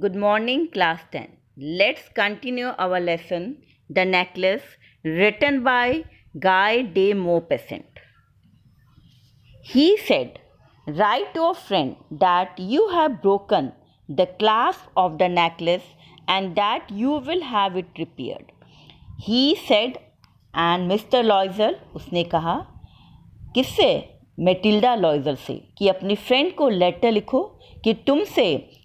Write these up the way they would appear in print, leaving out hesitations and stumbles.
Good morning, class 10. Let's continue our lesson, The Necklace, written by Guy de Maupassant. He said, write to a friend that you have broken the clasp of the necklace and that you will have it repaired. He said, and Mr. Loisel, उसने कहा, किससे? Matilda लॉयजल से, कि अपनी friend को letter लिखो कि तुमसे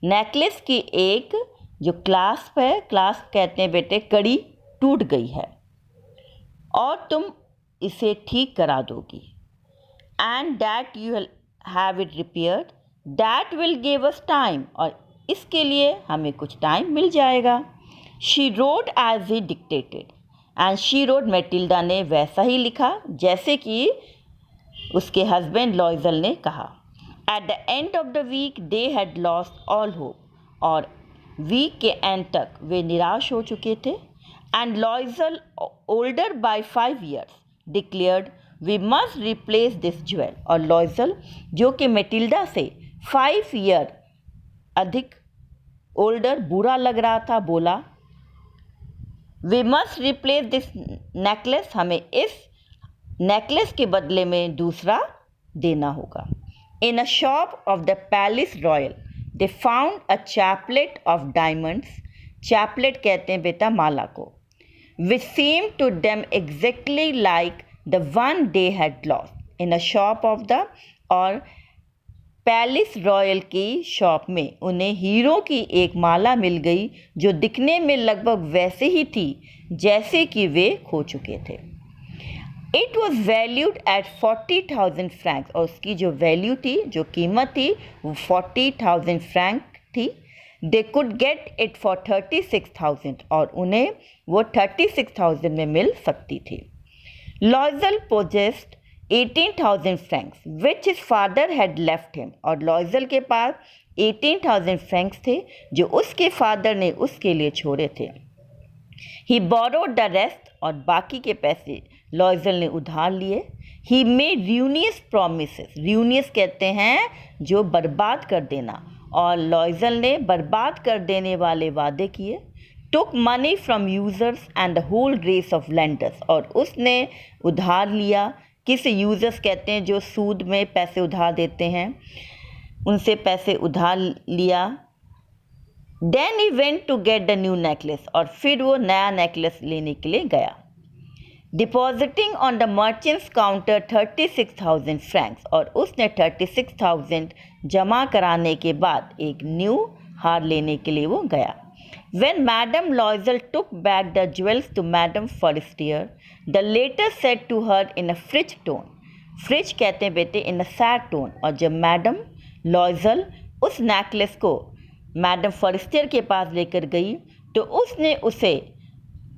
नेकलेस की एक जो क्लास्प है, क्लास्प कहते हैं बेटे कड़ी, टूट गई है और तुम इसे ठीक करा दोगी. And that you will have it repaired, that will give us time, और इसके लिए हमें कुछ टाइम मिल जाएगा. She rode as he dictated, and she rode, Matilda ने वैसा ही लिखा जैसे कि उसके हस्बैंड लॉयजल ने कहा. At the end of the week they had lost all hope, और वीक के एंड तक वे निराश हो चुके थे. And Loisel, older by 5 years, declared we must replace this jewel, और लॉयजल जो कि मेटिल्डा से 5 year अधिक ओल्डर बुरा लग रहा था, बोला we must replace this necklace, हमें इस नेकलेस के बदले में दूसरा देना होगा. In a shop of the palace royal they found a chaplet of diamonds, chaplet कहते हैं बेटा माला को, which seem to them exactly like the one they had lost. In a shop of the, और पैलेस रॉयल की shop में उन्हें hero की एक माला मिल गई जो दिखने में लगभग वैसे ही थी जैसे कि वे खो चुके थे. It was valued at 40,000 francs, और उसकी जो वैल्यू थी, जो कीमत थी, वो 40,000 franc थी. They could get it for 36,000, और उन्हें वो 36,000 में मिल सकती थी. लॉयजल possessed 18,000 francs which his father had left him, और लॉयजल के पास 18,000 francs थे जो उसके फादर ने उसके लिए छोड़े थे. ही बोरोड द रेस्ट, और बाकी के पैसे लॉयजल ने उधार लिए. ही मेड र्यूनियस प्रोमिसेस, र्यूनियस कहते हैं जो बर्बाद कर देना, और लॉयजल ने बर्बाद कर देने वाले वादे किए. Took money from usurers and the whole race of lenders, और उसने उधार लिया. किस यूजर्स कहते हैं जो सूद में पैसे उधार देते हैं, उनसे पैसे उधार लिया. Then he went to get the new necklace, और फिर वो नया नेकलेस लेने के लिए गया. Depositing on the merchant's counter 36,000 francs, और उसने 36,000 जमा कराने के बाद एक न्यू हार लेने के लिए वो गया. When Madame Loisel took back the jewels to Madame Forestier, the latter said to her in a frigid tone, fridge कहते हैं बेटे इन अ सैड टोन, और जब मैडम लॉयजल उस नेकलेस को मैडम फॉरेस्टियर के पास लेकर गई तो उसने उसे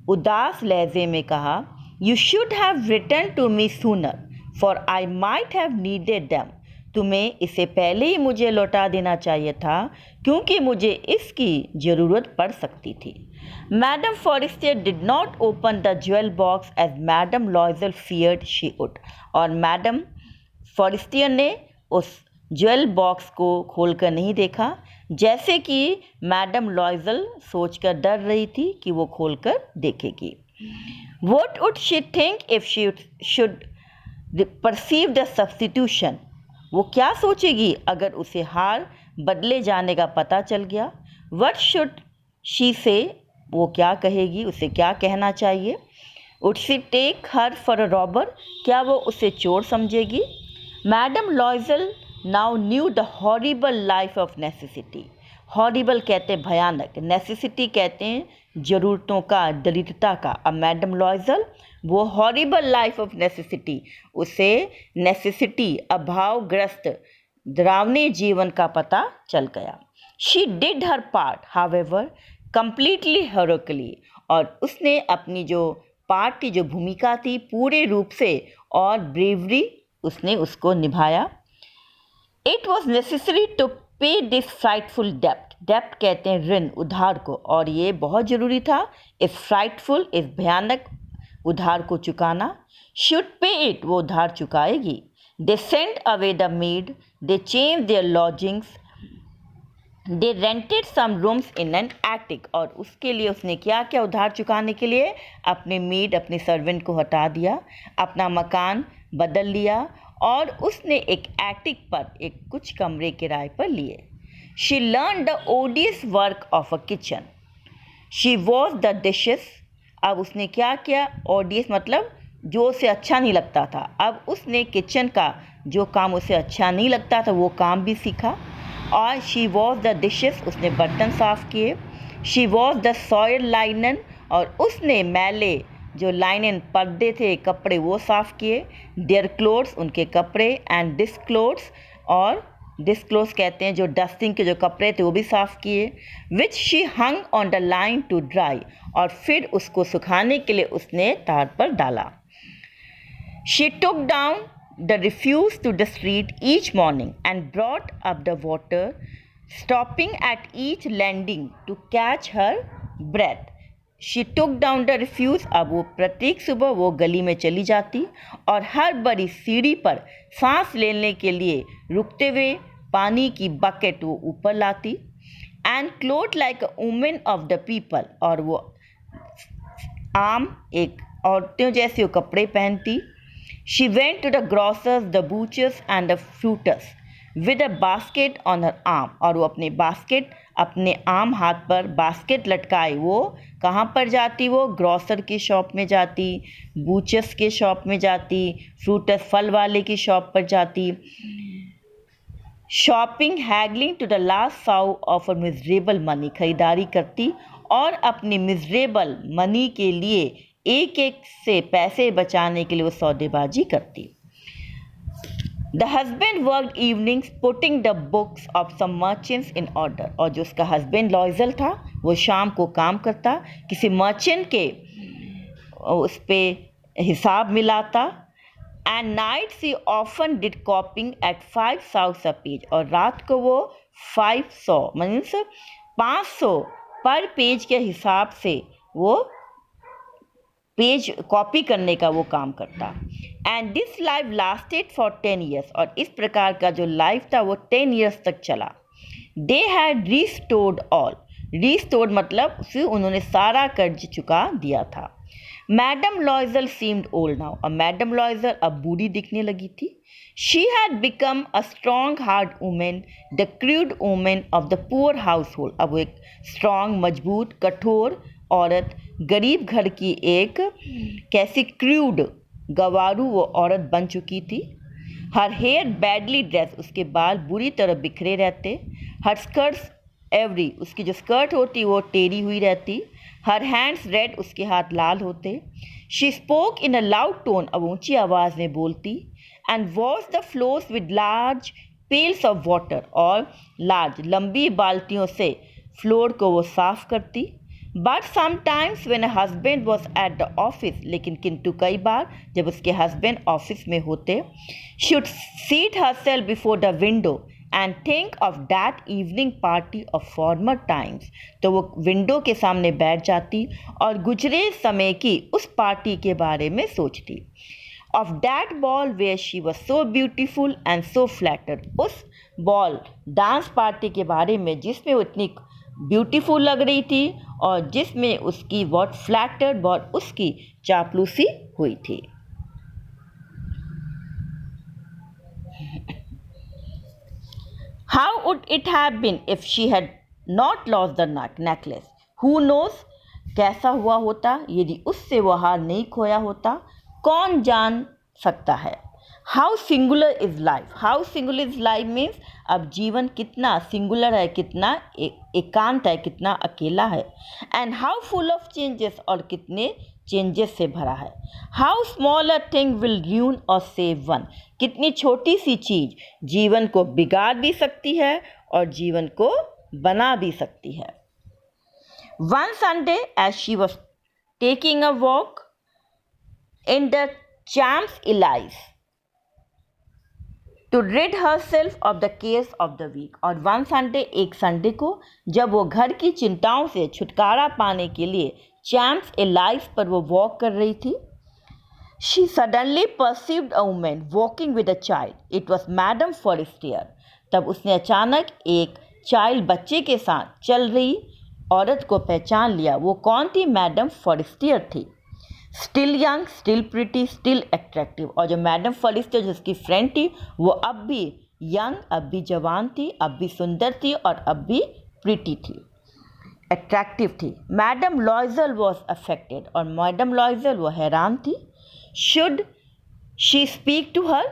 उदास लहजे में कहा, you should have return to me sooner for I might have needed them, तुम्हें इसे पहले ही मुझे लौटा देना चाहिए था क्योंकि मुझे इसकी ज़रूरत पड़ सकती थी. Madam Forestier did not open the jewel box as madam Loisel feared she would, और मैडम फॉरेस्टियर ने उस ज्वेल बॉक्स को खोलकर नहीं देखा जैसे कि मैडम लॉयजल सोचकर डर रही थी कि वो खोलकर देखेगी. What would she think if she should perceive the substitution? वो क्या सोचेगी अगर उसे हार बदले जाने का पता चल गया. What should she say? वो क्या कहेगी, उसे क्या कहना चाहिए. Would she take her for a robber? क्या वो उसे चोर समझेगी. Madam Loisel now knew the horrible life of necessity. Horrible कहते हैं भयानक, नेसेसिटी कहते हैं ज़रूरतों का, दरिद्रता का. अब मैडम लॉयजल वो हॉरिबल लाइफ ऑफ नेसेसिटी, उसे नेसेसिटी अभावग्रस्त डरावने जीवन का पता चल गया. She did her part however completely heroically, और उसने अपनी जो पार्ट की जो भूमिका थी पूरे रूप से और ब्रेवरी उसने उसको निभाया. इट वॉज नेसेसरी टू पे दिस फ्राइटफुल डेप्ट, डेप्ट कहते हैं ऋण, उधार को, और ये बहुत ज़रूरी था. इस फ्राइटफुल, इस भयानक उधार को चुकाना. शुड पे इट, वो उधार चुकाएगी. They sent away the maid, they change their lodgings, they rented some rooms in an attic, और उसके लिए उसने क्या क्या उधार चुकाने के लिए अपने मेड अपने सर्वेंट को हटा दिया, अपना मकान बदल लिया और उसने एक एटिक पर एक कुछ कमरे किराए पर लिए. She learn the ओडियस work of a kitchen. She wash the dishes. अब उसने क्या किया, ओडियस मतलब जो उसे अच्छा नहीं लगता था. अब उसने किचन का जो काम उसे अच्छा नहीं लगता था वो काम भी सीखा. और शी वॉश द डिशेस, उसने बर्तन साफ़ किए. शी वॉश द सॉयल लाइनन, और उसने मैले जो लाइनन पर्दे थे कपड़े वो साफ़ किए. देयर क्लोथ्स, उनके कपड़े. एंड दिस क्लोथ्स, और दिस क्लोथ्स कहते हैं जो डस्टिंग के जो कपड़े थे वो भी साफ़ किए. Which she hung on the line to dry, और फिर उसको सुखाने के लिए उसने तार पर डाला. She took down the refuse to the street each morning and brought up the water, stopping at each landing to catch her breath. She took down the refuse. अब वो प्रत्येक सुबह वो गली में चली जाती और हर बड़ी सीढ़ी पर सांस लेने के लिए रुकते हुए पानी की बकेट वो ऊपर लाती. And cloth like a women of the people, और वो आम एक औरतों जैसे वो कपड़े पहनती. She went to the grocers, the butchers and the fruiters with a basket on her arm, और वो अपने बास्केट अपने आम हाथ पर बास्केट लटकाए वो कहाँ पर जाती, वो ग्रॉसर की शॉप में जाती, बूचर्स के शॉप में जाती, फ्रूटस फल वाले की शॉप पर जाती. Shopping haggling to the last sou of a miserable money, खरीदारी करती और अपनी मिजरेबल मनी के लिए एक एक से पैसे बचाने के लिए वो सौदेबाजी करती. The husband work evenings putting the books of some merchants in order, और जो उसका हस्बैंड लॉयजल था वो शाम को काम करता किसी मर्चेंट के उस पर हिसाब मिलाता. And night see often did copying at 5 sous a page, और रात को वो 500 मीन्स 500 पर पेज के हिसाब से वो पेज कॉपी करने का वो काम करता. And this life lasted for 10 years, और इस प्रकार का जो लाइफ था वो 10 ईयर्स तक चला. They had restored all. Restored मतलब फिर उन्होंने सारा कर्ज चुका दिया था. मैडम लॉयजल सीम्ड ओल्ड नाउ, और मैडम लॉयजल अब बूढ़ी दिखने लगी थी. She had become a strong hard women, the crude women of the poor house hold. अब वो एक स्ट्रॉन्ग मजबूत कठोर औरत, गरीब घर की एक कैसी क्रूड गवारू वो औरत बन चुकी थी. हर हेयर बैडली ड्रेस, उसके बाल बुरी तरह बिखरे रहते. हर स्कर्ट्स एवरी, उसकी जो स्कर्ट होती वो टेढ़ी हुई रहती. हर हैंड्स रेड, उसके हाथ लाल होते. She spoke in a loud tone, अब ऊंची आवाज़ में बोलती. And wash the floors with large pails of water, और लार्ज लंबी बाल्टियों से फ्लोर को वो साफ करती. But sometimes when a husband was at the office, लेकिन किंतु कई बार जब उसके हस्बैंड ऑफिस में होते, she would seat herself before the window and think of that evening party of former times. तो वो विंडो के सामने बैठ जाती और गुजरे समय की उस पार्टी के बारे में सोचती. Of that ball where she was so beautiful and so flattered, उस बॉल डांस पार्टी के बारे में जिसमें वो इतनी ब्यूटीफुल लग रही थी और जिसमें उसकी बहुत फ्लैटर्ड बहुत उसकी चापलूसी हुई थी. How would it have been if she had not lost the necklace? Who knows? कैसा हुआ होता यदि उससे वह हार नहीं खोया होता, कौन जान सकता है. How singular is life. How singular is life means अब जीवन कितना सिंगुलर है, कितना एकांत है, कितना अकेला है. And how full of changes, और कितने चेंजेस से भरा है. How small a thing will ruin और सेव वन. कितनी छोटी सी चीज जीवन को बिगाड़ भी सकती है और जीवन को बना भी सकती है. One Sunday as she was taking a walk in the Champs Elysees to rid herself of the cares of the week. और वन संडे एक संडे को जब वो घर की चिंताओं से छुटकारा पाने के लिए चैम्प्स इलाइज पर वो वॉक कर रही थी, she suddenly perceived a woman walking with a child. It was madam Forestier. तब उसने अचानक एक चाइल्ड बच्चे के साथ चल रही औरत को पहचान लिया। वो कौन थी? मैडम फॉरेस्टियर थी। Still young, still pretty, still attractive. और जो मैडम फॉरेस्टियर जिसकी फ्रेंड थी वो अब भी यंग, अब भी जवान थी, अब भी सुंदर थी और अब भी प्रिटी थी, अट्रैक्टिव थी। मैडम लॉयजल वॉज अफेक्टेड, और मैडम लॉयजल वो हैरान थी। Should she speak to her,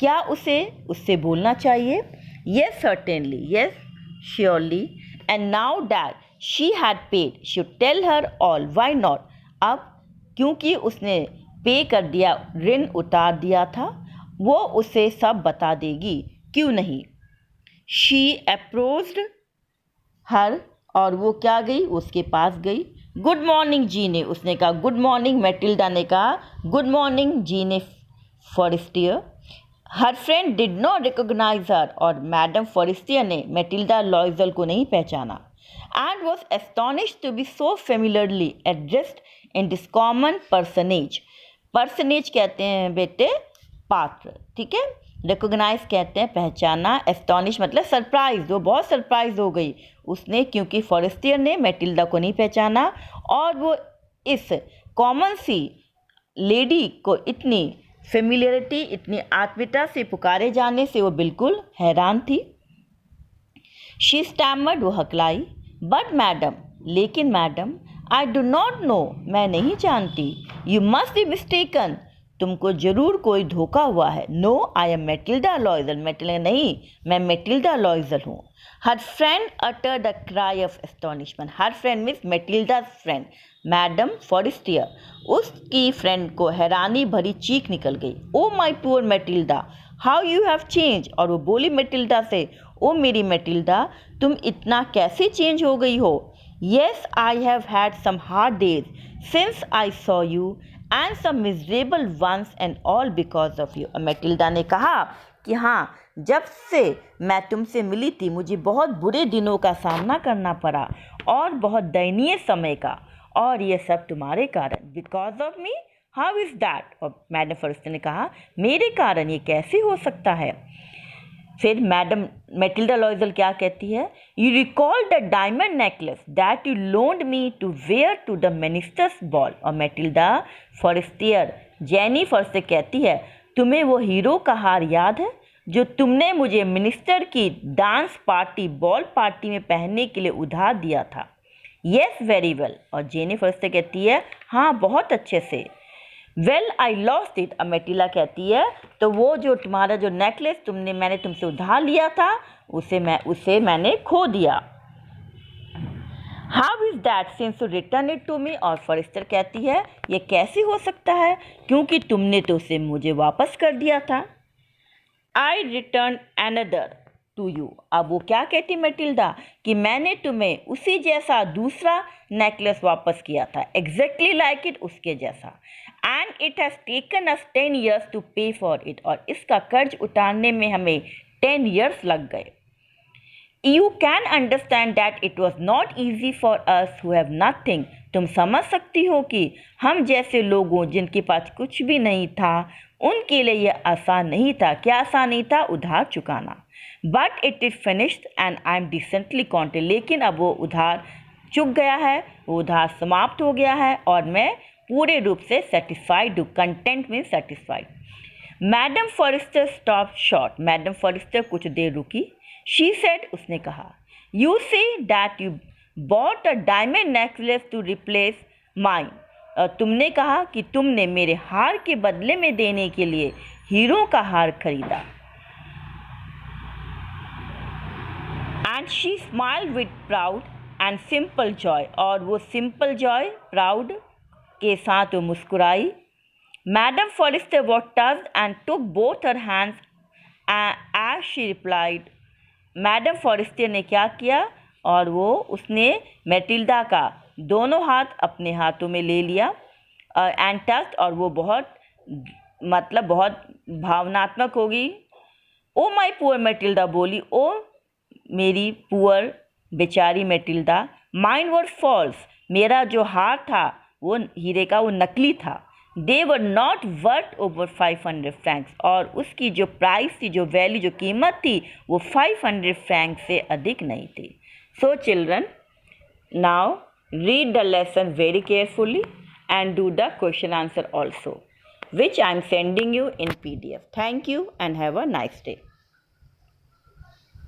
क्या उसे उससे बोलना चाहिए? Yes certainly, yes surely. And now that she had paid, should tell her all, why not. अब क्योंकि उसने पे कर दिया, ऋण उतार दिया था, वो उसे सब बता देगी, क्यों नहीं? शी अप्रोच्ड हर, और वो क्या गई? उसके पास गई। गुड मॉर्निंग जीने, उसने कहा गुड मॉर्निंग। मैटिल्डा ने कहा good morning Jeanne Forestier. Her friend did not recognize her, और मैडम फॉरेस्टियर ने मैटिल्डा लॉयजल को नहीं पहचाना। And was astonished to be so familiarly addressed in this common personage. Personage कहते हैं बेटे पात्र, ठीक है। रिकॉग्नाइज कहते हैं पहचाना। एस्टोनिश मतलब सरप्राइज, वो बहुत सरप्राइज हो गई उसने, क्योंकि फॉरेस्टियर ने मैटिल्डा को नहीं पहचाना और वो इस कॉमन सी लेडी को इतनी फेमिलियरिटी, इतनी आत्मीयता से पुकारे जाने से वो बिल्कुल हैरान थी। शी स्टैमर्ड, वो हकलाई। बट मैडम, लेकिन madam, I do not know, मैं नहीं जानती। यू मस्ट बी मिस्टेकन, तुमको जरूर कोई धोखा हुआ है। No, I am Matilda Loisel, Matilda नहीं, मैं मैटिल्डा लॉयजल हूँ। Her friend utter the cry of astonishment. Her friend means Matilda friend, madam Forestier, उसकी फ्रेंड को हैरानी भरी चीख निकल गई। Oh my poor Matilda, how you have change. और वो बोली मैटिल्डा से, ओ मेरी मैटिल्डा, तुम इतना कैसे चेंज हो गई हो? Yes, I have had some hard days since I saw you and some miserable ones and all because of you. Matilda ने कहा कि हाँ, जब से मैं तुमसे मिली थी मुझे बहुत बुरे दिनों का सामना करना पड़ा और बहुत दयनीय समय का, और ये सब तुम्हारे कारण। Because of me, how is that? और मैडम फॉरेस्टियर ने कहा मेरे कारण ये कैसे हो सकता है? फिर मैडम मैटिल्डा लॉयजल क्या कहती है? You recall the diamond necklace that you loaned me to wear to the minister's ball. और मैटिल्डा फॉरेस्टियर, जेनी फॉरेस्टियर कहती है तुम्हें वो हीरो का हार याद है जो तुमने मुझे मिनिस्टर की डांस पार्टी, बॉल पार्टी में पहनने के लिए उधार दिया था? Yes, very well. और जेनी फॉरेस्टियर कहती है हाँ, बहुत अच्छे से। Well, I lost it. Matilda कहती है तो वो जो तुम्हारा जो नेकलेस मैंने तुमसे उधार लिया था उसे मैंने खो दिया। How is that since you return it to me. और फॉरेस्टियर कहती है ये कैसे हो सकता है क्योंकि तुमने तो उसे मुझे वापस कर दिया था। आई रिटर्न अनदर टू यू। अब वो क्या कहती मैटिल्डा कि मैंने तुम्हें उसी जैसा दूसरा नेकलेस वापस किया था, एग्जैक्टली लाइक इट, उसके जैसा। And it has taken us 10 years to pay for it. और इसका कर्ज उतारने में हमें 10 years लग गए। You can understand that it was not easy for us who have nothing. तुम समझ सकती हो कि हम जैसे लोगों जिनके पास कुछ भी नहीं था उनके लिए यह आसान नहीं था। क्या आसान नहीं था? उधार चुकाना। But it is finished and I am decently content. लेकिन अब वो उधार चुक गया है, वो उधार समाप्त हो गया है और मैं पूरे रूप से सेटिस्फाइड हूँ। कंटेंट में satisfied. Madam Forestier stop short. Madam Forestier कुछ देर रुकी। शी सेड, उसने कहा, you say that you bought a diamond necklace to replace mine. तुमने कहा कि तुमने मेरे हार के बदले में देने के लिए हीरो का हार खरीदा। And she smile with proud and simple joy. और वो सिंपल जॉय, प्राउड के साथ वो मुस्कुराई। Madam Forester was touched and took both her hands as she replied. Madam Forestier ने क्या किया और उसने मैटिल्डा का दोनों हाथ अपने हाथों में ले लिया एंड टच, और वो बहुत भावनात्मक होगी। ओ माई पुअर मैटिल्डा बोली, ओ मेरी पुअर बेचारी मैटिल्डा, माइन वर फॉल्स। मेरा जो हार था वो हीरे का, वो नकली था। They were not worth over 500 francs, और उसकी जो प्राइस थी, जो वैल्यू, जो कीमत थी, वो 500 फ्रैंक से अधिक नहीं थी. So children, now read the lesson very carefully and do the question answer also, which I am sending you in PDF. Thank you and have a nice day.